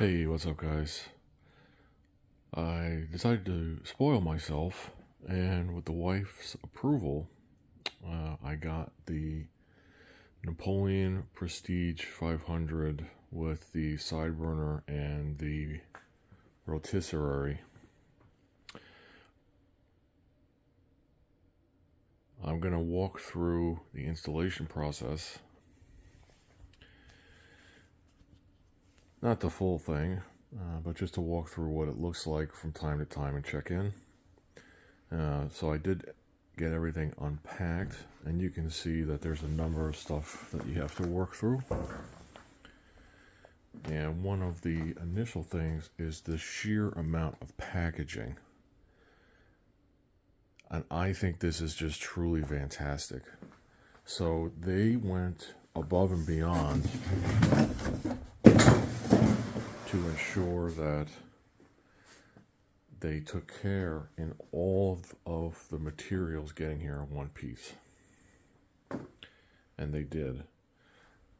Hey, what's up, guys? I decided to spoil myself, and with the wife's approval, I got the Napoleon Prestige 500 with the side burner and the rotisserie. I'm going to walk through the installation process. Not the full thing, but just to walk through what it looks like from time to time and check in. So I did get everything unpacked, and you can see that there's a number of stuff that you have to work through. And one of the initial things is the sheer amount of packaging. And I think this is just truly fantastic. So they went above and beyond to ensure that they took care in all of the materials getting here in one piece. And they did.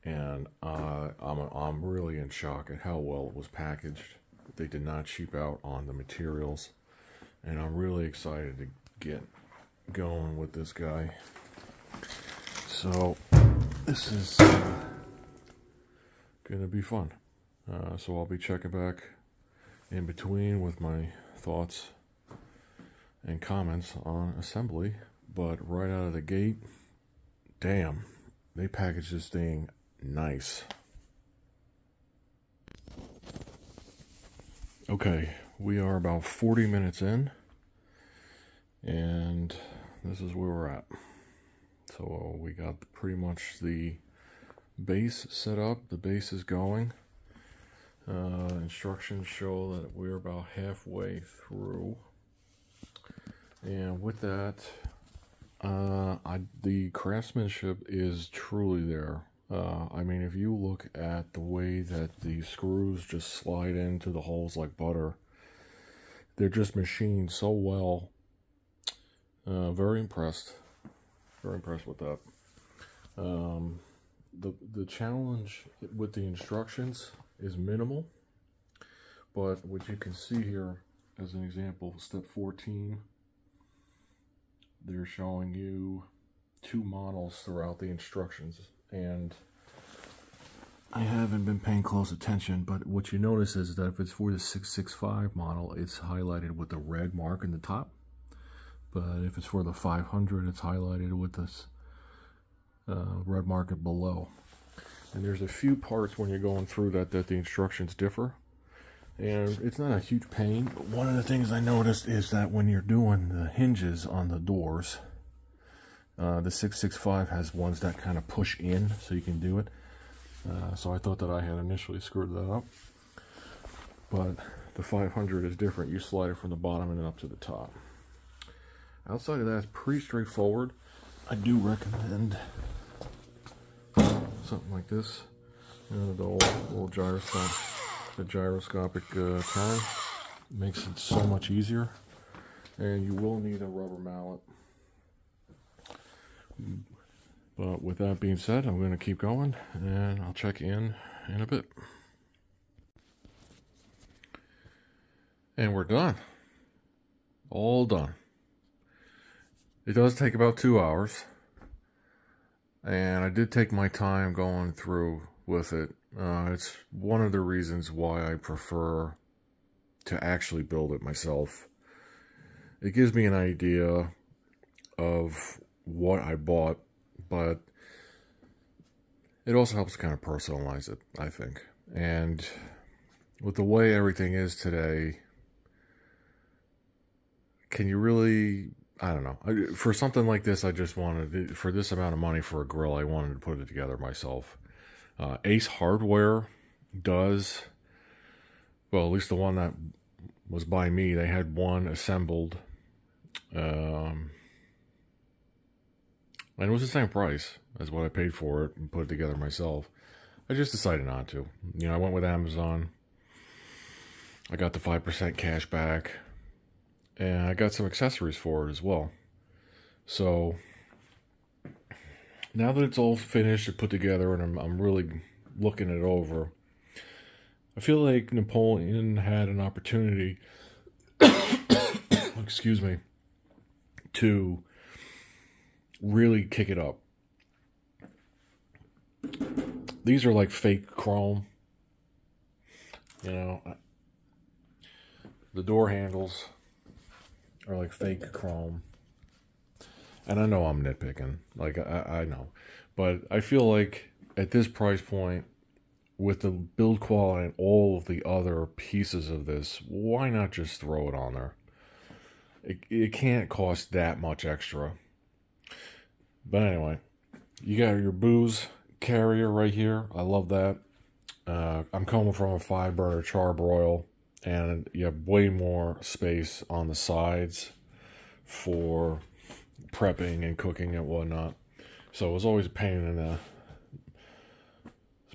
And I'm really in shock at how well it was packaged. They did not cheap out on the materials. And I'm really excited to get going with this guy. So this is gonna be fun. So I'll be checking back in between with my thoughts and comments on assembly. But right out of the gate, damn, they packaged this thing nice. Okay, we are about 40 minutes in, and this is where we're at. So we got pretty much the base set up. The base is going. Instructions show that we're about halfway through, and with that, the craftsmanship is truly there. I mean, if you look at the way that the screws just slide into the holes like butter, they're just machined so well. Very impressed with that. The challenge with the instructions is minimal, but what you can see here as an example, step 14, they're showing you two models throughout the instructions, and I haven't been paying close attention, but what you notice is that if it's for the 665 model, it's highlighted with the red mark in the top, but if it's for the 500, it's highlighted with this red mark below. And there's a few parts when you're going through that the instructions differ. And it's not a huge pain, but one of the things I noticed is that when you're doing the hinges on the doors, the 665 has ones that kind of push in so you can do it. So I thought that I had initially screwed that up. But the 500 is different. You slide it from the bottom and then up to the top. Outside of that, it's pretty straightforward. I do recommend something like this, the old gyroscopic turn makes it so much easier, and you will need a rubber mallet. But with that being said, I'm going to keep going, and I'll check in a bit. And we're done. All done. It does take about 2 hours. And I did take my time going through with it. It's one of the reasons why I prefer to actually build it myself. It gives me an idea of what I bought, but it also helps kind of personalize it, I think. And with the way everything is today, can you really... I don't know. For something like this, I just wanted, for this amount of money for a grill, I wanted to put it together myself. Ace Hardware does, well, at least the one that was by me, they had one assembled. And it was the same price as what I paid for it and put it together myself. I just decided not to. You know, I went with Amazon. I got the 5% cash back. And I got some accessories for it as well. So now that it's all finished and put together, and I'm really looking it over, I feel like Napoleon had an opportunity, excuse me, to really kick it up. These are like fake chrome. You know, the door handles are like fake chrome. And I know I'm nitpicking. Like, I know. But I feel like at this price point, with the build quality and all of the other pieces of this, why not just throw it on there? It can't cost that much extra. But anyway, you got your booze carrier right here. I love that. I'm coming from a 5-burner Charbroil, and you have way more space on the sides for prepping and cooking and whatnot. So it was always a pain in the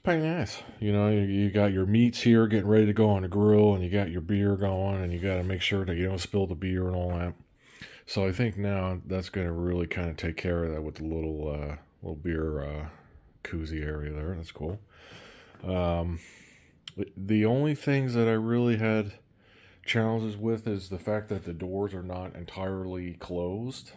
ass. You know, you got your meats here getting ready to go on the grill, and you got your beer going, and you got to make sure that you don't spill the beer and all that. So I think now that's going to really kind of take care of that with the little beer koozie area there. That's cool. The only things that I really had challenges with is the fact that the doors are not entirely closed.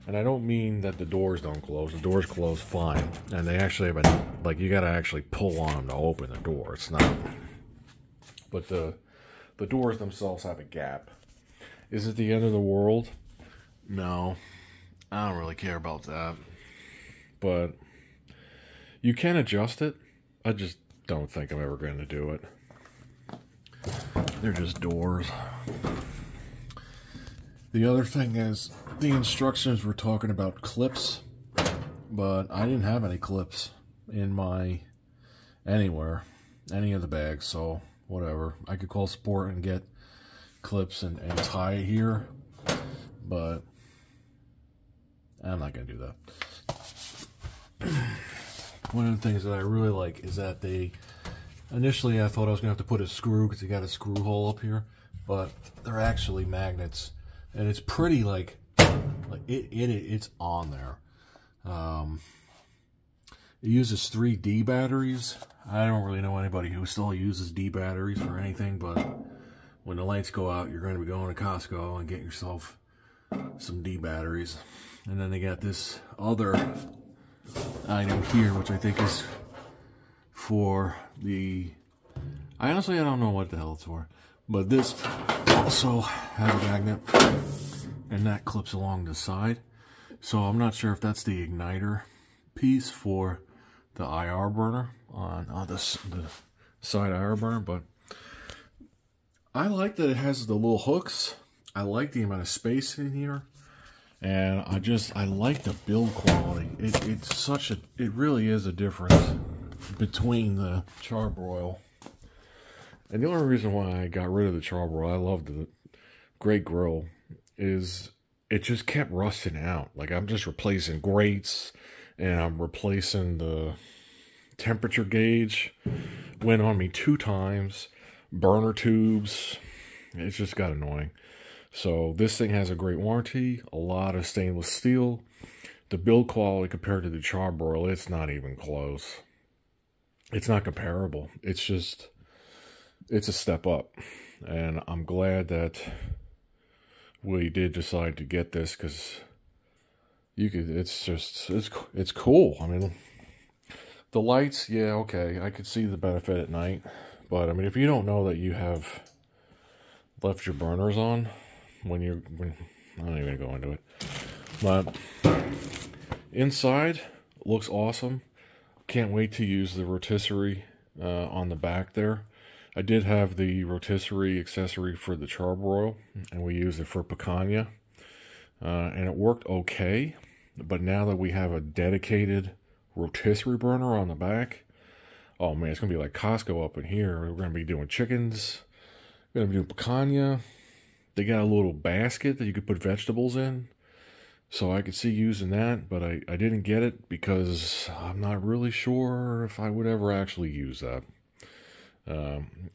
And I don't mean that the doors don't close. The doors close fine. And they actually have a, like, you got to actually pull on them to open the door. It's not. But the doors themselves have a gap. Is it the end of the world? No. I don't really care about that. But you can adjust it. I just don't think I'm ever going to do it. They're just doors. The other thing is, the instructions were talking about clips, but I didn't have any clips in my, anywhere, any of the bags, so whatever. I could call support and get clips and tie it here, but I'm not going to do that. One of the things that I really like is that they, initially I thought I was going to have to put a screw because you got a screw hole up here, but they're actually magnets. And it's pretty it's on there. It uses 3 D batteries. I don't really know anybody who still uses D batteries for anything, but when the lights go out, you're going to be going to Costco and getting yourself some D batteries. And then they got this other item here, which I think is for the... I don't know what the hell it's for. But this also has a magnet, and that clips along the side. So I'm not sure if that's the igniter piece for the IR burner on the side IR burner. But I like that it has the little hooks. I like the amount of space in here, and I like the build quality. It really is a difference between the Charbroil. And the only reason why I got rid of the Charbroil, I loved the Great Grill, is it just kept rusting out. Like, I'm just replacing grates, and I'm replacing the temperature gauge. Went on me 2 times. Burner tubes. It's just got annoying. So this thing has a great warranty, a lot of stainless steel. The build quality compared to the Charbroil, it's not even close. It's not comparable. It's just... it's a step up, and I'm glad that we did decide to get this, because it's cool. I mean, the lights, yeah, okay, I could see the benefit at night, but I mean, if you don't know that you have left your burners on when I'm not even gonna go into it, but inside looks awesome. Can't wait to use the rotisserie on the back there. I did have the rotisserie accessory for the Charbroil, and we used it for picanha, and it worked okay. But now that we have a dedicated rotisserie burner on the back, oh man, it's going to be like Costco up in here. We're going to be doing chickens, we're going to be doing picanha. They got a little basket that you could put vegetables in, so I could see using that, but I didn't get it because I'm not really sure if I would ever actually use that.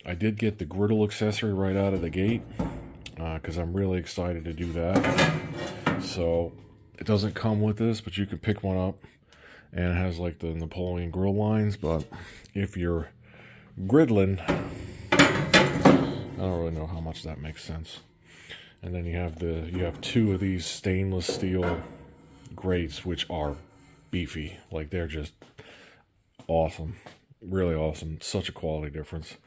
I did get the griddle accessory right out of the gate, because I'm really excited to do that. So it doesn't come with this, but you can pick one up, and it has like the Napoleon grill lines. But if you're griddling I don't really know how much that makes sense. And then you have two of these stainless steel grates, which are beefy. Like, they're just awesome. Really awesome. Such a quality difference.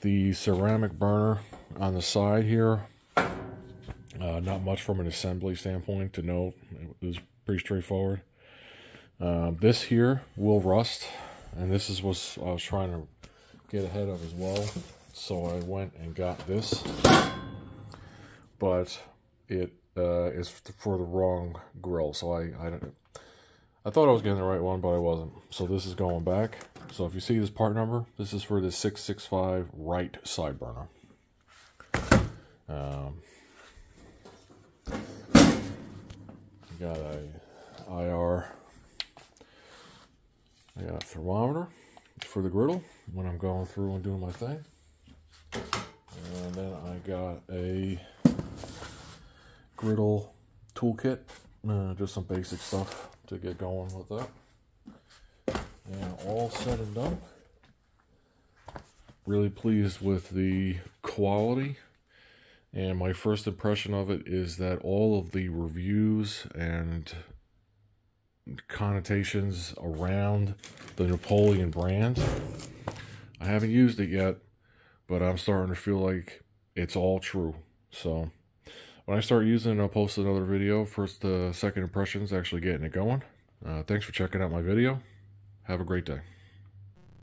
The ceramic burner on the side here, not much from an assembly standpoint to note. It was pretty straightforward. This here will rust, and this is what I was trying to get ahead of as well. So I went and got this, but it is for the wrong grill. So I thought I was getting the right one, but I wasn't. So this is going back. So if you see this part number, this is for the 665 right side burner. Got a IR. I got a thermometer for the griddle when I'm going through and doing my thing. And then I got a griddle toolkit, just some basic stuff to get going with that. And all said and done, really pleased with the quality. And my first impression of it is that all of the reviews and connotations around the Napoleon brand, I haven't used it yet, but I'm starting to feel like it's all true. So when I start using it, I'll post another video. First, second impressions, actually getting it going. Thanks for checking out my video. Have a great day.